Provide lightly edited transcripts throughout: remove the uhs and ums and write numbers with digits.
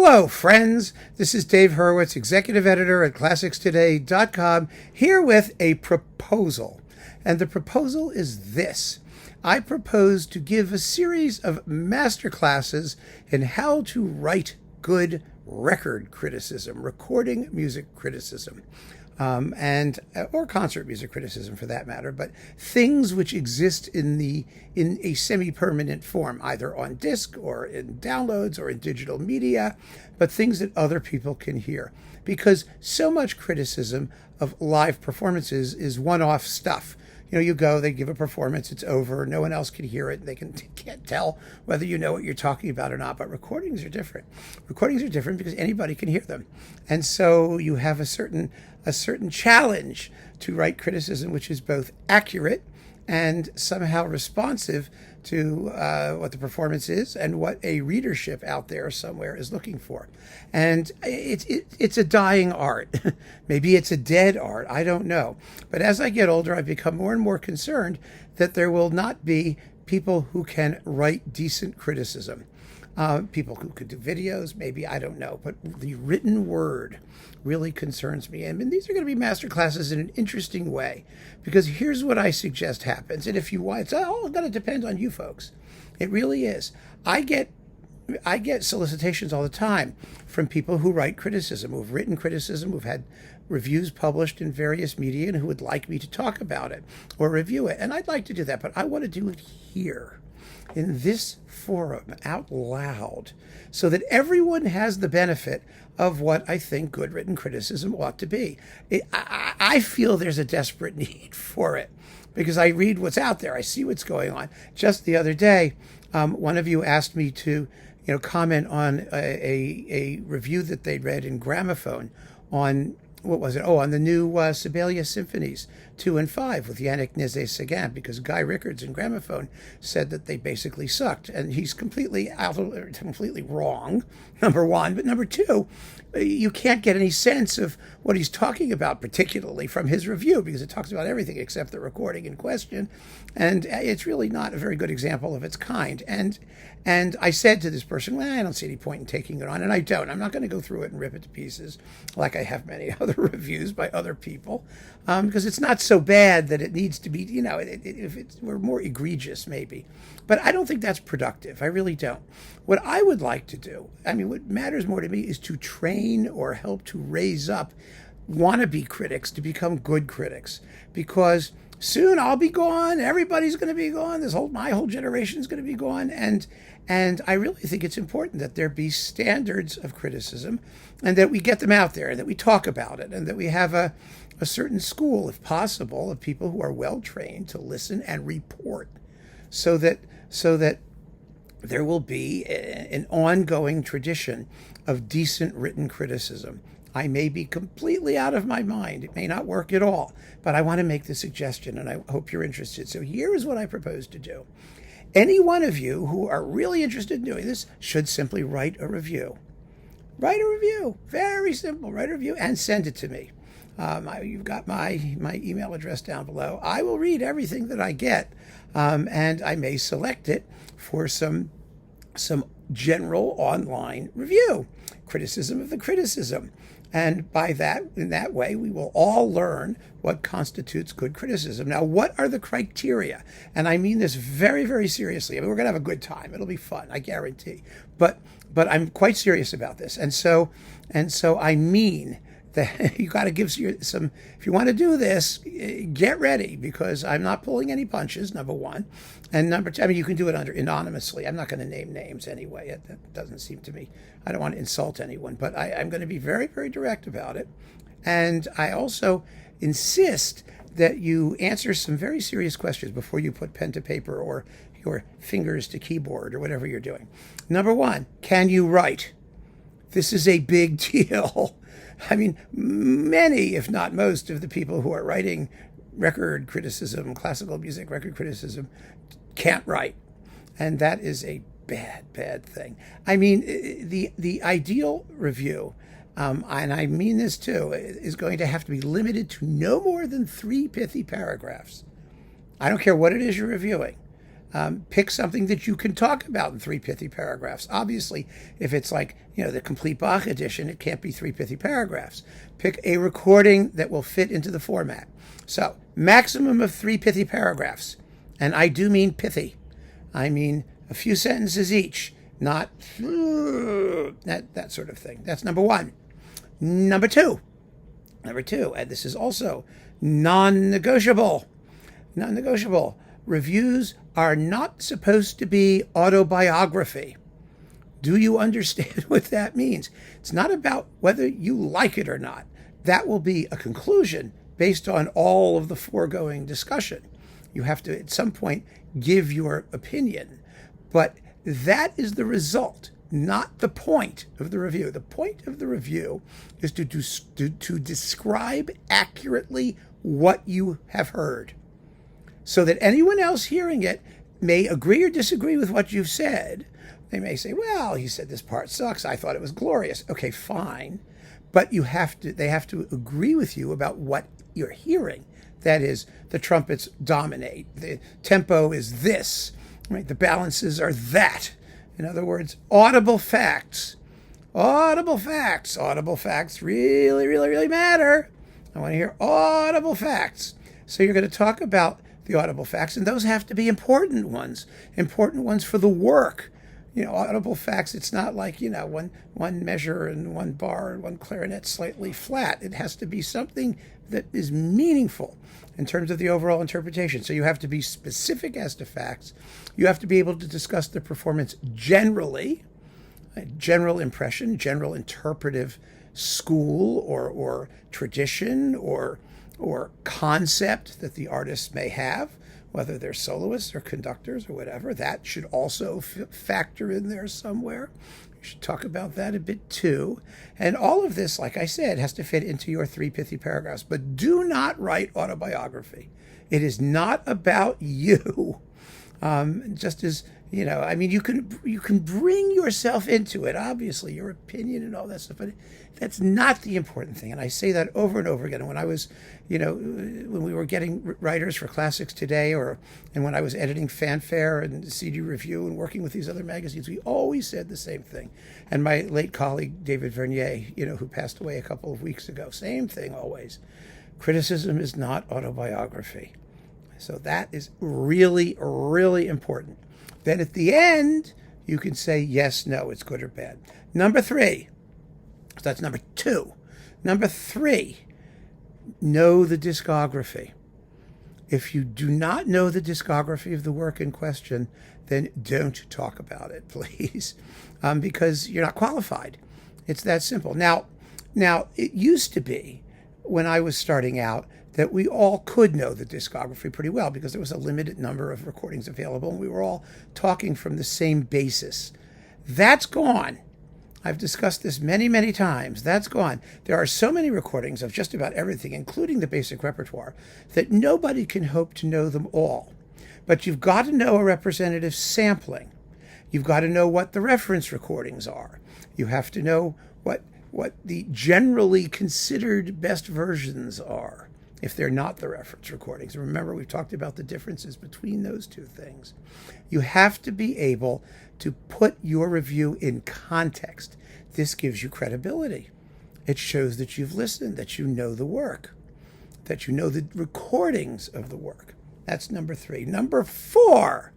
Hello, friends. This is Dave Hurwitz, executive editor at ClassicsToday.com, here with a proposal. And the proposal is this. I propose to give a series of masterclasses in how to write good record criticism, recording music criticism, or concert music criticism for that matter, but things which exist in a semi-permanent form, either on disc or in downloads or in digital media, but things that other people can hear. Because so much criticism of live performances is one-off stuff. You know, you go, they give a performance, it's over, no one else can hear it, they can't tell whether you know what you're talking about or not. But recordings are different. Recordings are different because anybody can hear them. And so you have a certain challenge to write criticism which is both accurate and somehow responsive to what the performance is and what a readership out there somewhere is looking for. And it's a dying art. Maybe it's a dead art. I don't know. But as I get older, I've become more and more concerned that there will not be people who can write decent criticism. People who could do videos, maybe, I don't know. But the written word really concerns me. And these are going to be master classes in an interesting way, because here's what I suggest happens. And if you want, it's all going to depend on you folks. It really is. I get solicitations all the time from people who write criticism, who've written criticism, who've had reviews published in various media, and who would like me to talk about it or review it. And I'd like to do that, but I want to do it here, in this forum, out loud, so that everyone has the benefit of what I think good written criticism ought to be. I feel there's a desperate need for it, because I read what's out there. I see what's going on. Just the other day, one of you asked me to comment on a review that they'd read in Gramophone on, what was it? Oh, on the new Sibelius Symphonies 2 and 5 with Yannick Nézet-Séguin, because Guy Rickards in Gramophone said that they basically sucked. And he's completely wrong, number one. But number two, you can't get any sense of what he's talking about, particularly from his review, because it talks about everything except the recording in question. And it's really not a very good example of its kind. And I said to this person, well, I don't see any point in taking it on. And I don't. I'm not going to go through it and rip it to pieces like I have many other reviews by other people, because it's not so bad that it needs to be, if we're more egregious maybe. But I don't think that's productive. I really don't. What I would like to do, what matters more to me is to train or help to raise up wannabe critics to become good critics, because soon I'll be gone. Everybody's going to be gone. My whole generation is going to be gone. And I really think it's important that there be standards of criticism, and that we get them out there, and that we talk about it, and that we have a certain school, if possible, of people who are well trained to listen and report, so that there will be an ongoing tradition of decent written criticism. I may be completely out of my mind. It may not work at all, but I want to make the suggestion, and I hope you're interested. So here is what I propose to do. Any one of you who are really interested in doing this should simply write a review. Write a review. Very simple. Write a review and send it to me. You've got my email address down below. I will read everything that I get, and I may select it for some general online review, criticism of the criticism. And in that way, we will all learn what constitutes good criticism. Now, what are the criteria? And I mean this very, very seriously. We're going to have a good time. It'll be fun, I guarantee. But I'm quite serious about this. And so I mean that you got to give some, if you want to do this, get ready, because I'm not pulling any punches, number one. And number two, you can do it anonymously. I'm not going to name names anyway. That doesn't seem to me, I don't want to insult anyone, but I'm going to be very, very direct about it. And I also insist that you answer some very serious questions before you put pen to paper or your fingers to keyboard or whatever you're doing. Number one, can you write? This is a big deal. Many, if not most, of the people who are writing record criticism, classical music record criticism, can't write. And that is a bad, bad thing. The ideal review, and I mean this too, is going to have to be limited to no more than 3 pithy paragraphs. I don't care what it is you're reviewing. Pick something that you can talk about in 3 pithy paragraphs. Obviously, if it's like, the complete Bach edition, it can't be 3 pithy paragraphs. Pick a recording that will fit into the format. So, maximum of 3 pithy paragraphs. And I do mean pithy. I mean a few sentences each, not that sort of thing. That's number one. Number two, and this is also non-negotiable. Non-negotiable. Reviews are not supposed to be autobiography. Do you understand what that means? It's not about whether you like it or not. That will be a conclusion based on all of the foregoing discussion. You have to, at some point, give your opinion. But that is the result, not the point of the review. The point of the review is to describe accurately what you have heard, so that anyone else hearing it may agree or disagree with what you've said. They may say, well, he said this part sucks. I thought it was glorious. Okay, fine. But they have to agree with you about what you're hearing. That is, the trumpets dominate. The tempo is this. Right? The balances are that. In other words, audible facts. Audible facts. Audible facts really, really, really matter. I want to hear audible facts. So you're going to talk about the audible facts, and those have to be important ones for the work. Audible facts, it's not like, one measure and one bar and one clarinet slightly flat. It has to be something that is meaningful in terms of the overall interpretation. So you have to be specific as to facts. You have to be able to discuss the performance generally, general impression, general interpretive school or tradition or concept that the artist may have, whether they're soloists or conductors or whatever. That should also factor in there somewhere. You should talk about that a bit too. And all of this, like I said, has to fit into your 3 pithy paragraphs. But do not write autobiography. It is not about you. Just as, you can bring yourself into it, obviously, your opinion and all that stuff, but that's not the important thing. And I say that over and over again. And when I was, when we were getting writers for Classics Today, and when I was editing Fanfare and CD Review and working with these other magazines, we always said the same thing. And my late colleague, David Vernier, who passed away a couple of weeks ago, same thing always. Criticism is not autobiography. So that is really, really important. Then at the end, you can say yes, no, it's good or bad. Number 3. So that's number 2. Number 3, know the discography. If you do not know the discography of the work in question, then don't talk about it, please, because you're not qualified. It's that simple. Now, it used to be, when I was starting out, that we all could know the discography pretty well because there was a limited number of recordings available and we were all talking from the same basis. That's gone. I've discussed this many, many times. That's gone. There are so many recordings of just about everything, including the basic repertoire, that nobody can hope to know them all. But you've got to know a representative sampling. You've got to know what the reference recordings are. You have to know what the generally considered best versions are, if they're not the reference recordings. Remember, we've talked about the differences between those two things. You have to be able to put your review in context. This gives you credibility. It shows that you've listened, that you know the work, that you know the recordings of the work. That's number 3. Number 4,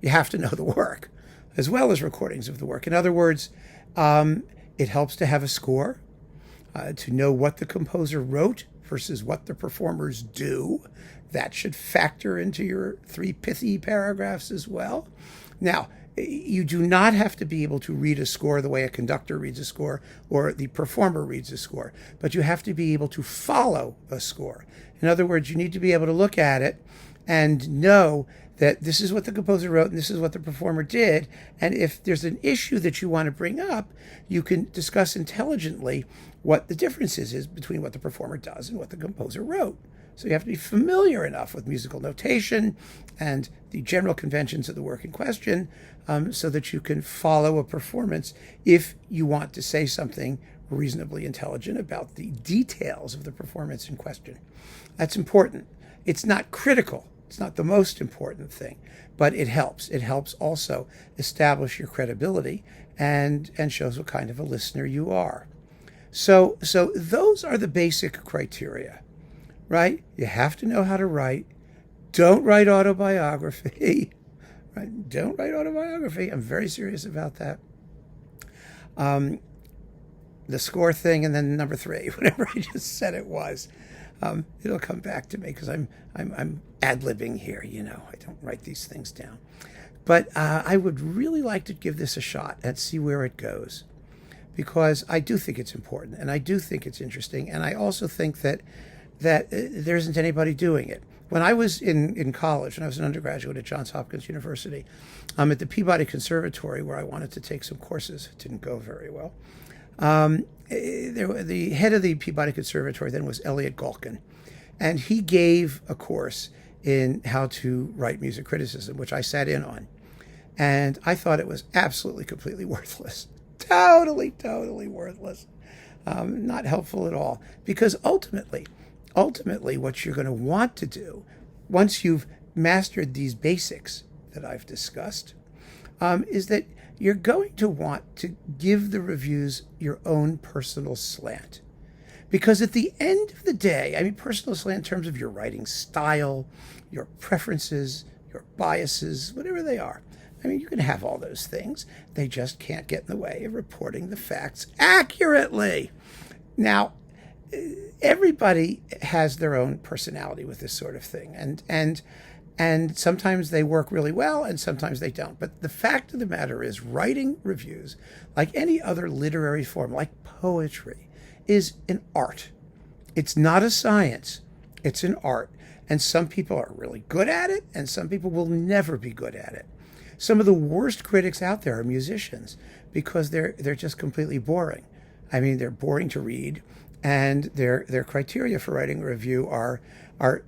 you have to know the work as well as recordings of the work. In other words, it helps to have a score, to know what the composer wrote versus what the performers do. That should factor into your 3 pithy paragraphs as well. Now, you do not have to be able to read a score the way a conductor reads a score or the performer reads a score, but you have to be able to follow a score. In other words, you need to be able to look at it and know that this is what the composer wrote and this is what the performer did. And if there's an issue that you want to bring up, you can discuss intelligently what the difference is between what the performer does and what the composer wrote. So you have to be familiar enough with musical notation and the general conventions of the work in question so that you can follow a performance if you want to say something reasonably intelligent about the details of the performance in question. That's important. It's not critical It's not the most important thing, but it helps. It helps also establish your credibility and shows what kind of a listener you are. So those are the basic criteria, right? You have to know how to write. Don't write autobiography. Right? Don't write autobiography. I'm very serious about that. The score thing, and then number 3, whatever I just said it was. It'll come back to me because I'm ad-libbing here. I don't write these things down. But I would really like to give this a shot and see where it goes, because I do think it's important and I do think it's interesting, and I also think that there isn't anybody doing it. When I was in college, when I was an undergraduate at Johns Hopkins University, at the Peabody Conservatory, where I wanted to take some courses, it didn't go very well. The head of the Peabody Conservatory then was Elliot Galkin, and he gave a course in how to write music criticism, which I sat in on, and I thought it was absolutely, completely worthless. Totally worthless. Not helpful at all, because ultimately what you're going to want to do, once you've mastered these basics that I've discussed, is that you're going to want to give the reviews your own personal slant. Because at the end of the day, personal slant in terms of your writing style, your preferences, your biases, whatever they are. You can have all those things. They just can't get in the way of reporting the facts accurately. Now, everybody has their own personality with this sort of thing. And sometimes they work really well and sometimes they don't. But the fact of the matter is, writing reviews, like any other literary form, like poetry, is an art. It's not a science. It's an art. And some people are really good at it, and some people will never be good at it. Some of the worst critics out there are musicians, because they're just completely boring. They're boring to read, and their criteria for writing a review are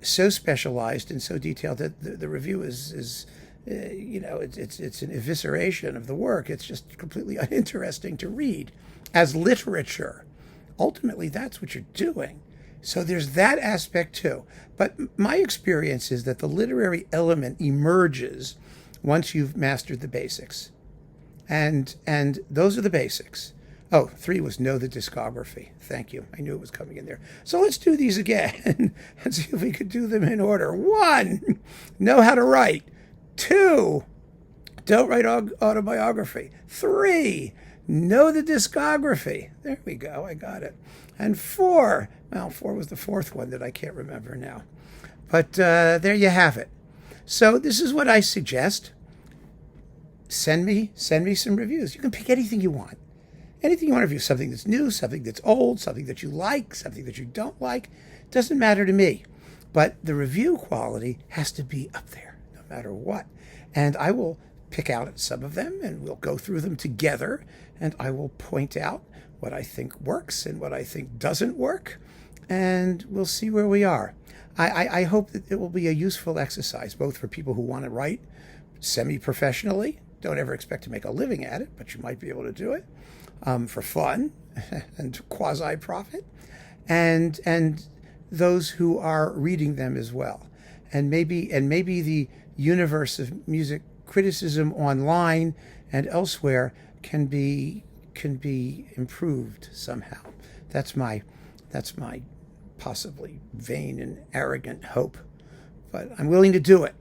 so specialized and so detailed that the review is it's an evisceration of the work. It's just completely uninteresting to read as literature. Ultimately, that's what you're doing. So there's that aspect too. But my experience is that the literary element emerges once you've mastered the basics. And those are the basics. Oh, 3 was know the discography. Thank you. I knew it was coming in there. So let's do these again and see if we could do them in order. 1, know how to write. 2, don't write autobiography. 3, know the discography. There we go. I got it. And 4, 4 was the 4th one that I can't remember now. But there you have it. So this is what I suggest. Send me some reviews. You can pick anything you want. Anything you want to review, something that's new, something that's old, something that you like, something that you don't like, doesn't matter to me. But the review quality has to be up there, no matter what. And I will pick out some of them, and we'll go through them together, and I will point out what I think works and what I think doesn't work, and we'll see where we are. I hope that it will be a useful exercise, both for people who want to write semi-professionally. Don't ever expect to make a living at it, but you might be able to do it. For fun and quasi-profit, and those who are reading them as well, and maybe the universe of music criticism online and elsewhere can be improved somehow. That's my possibly vain and arrogant hope, but I'm willing to do it.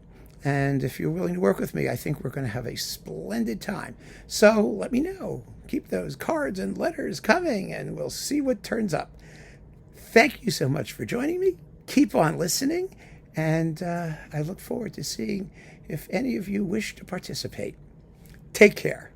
And if you're willing to work with me, I think we're going to have a splendid time. So let me know. Keep those cards and letters coming, and we'll see what turns up. Thank you so much for joining me. Keep on listening, and I look forward to seeing if any of you wish to participate. Take care.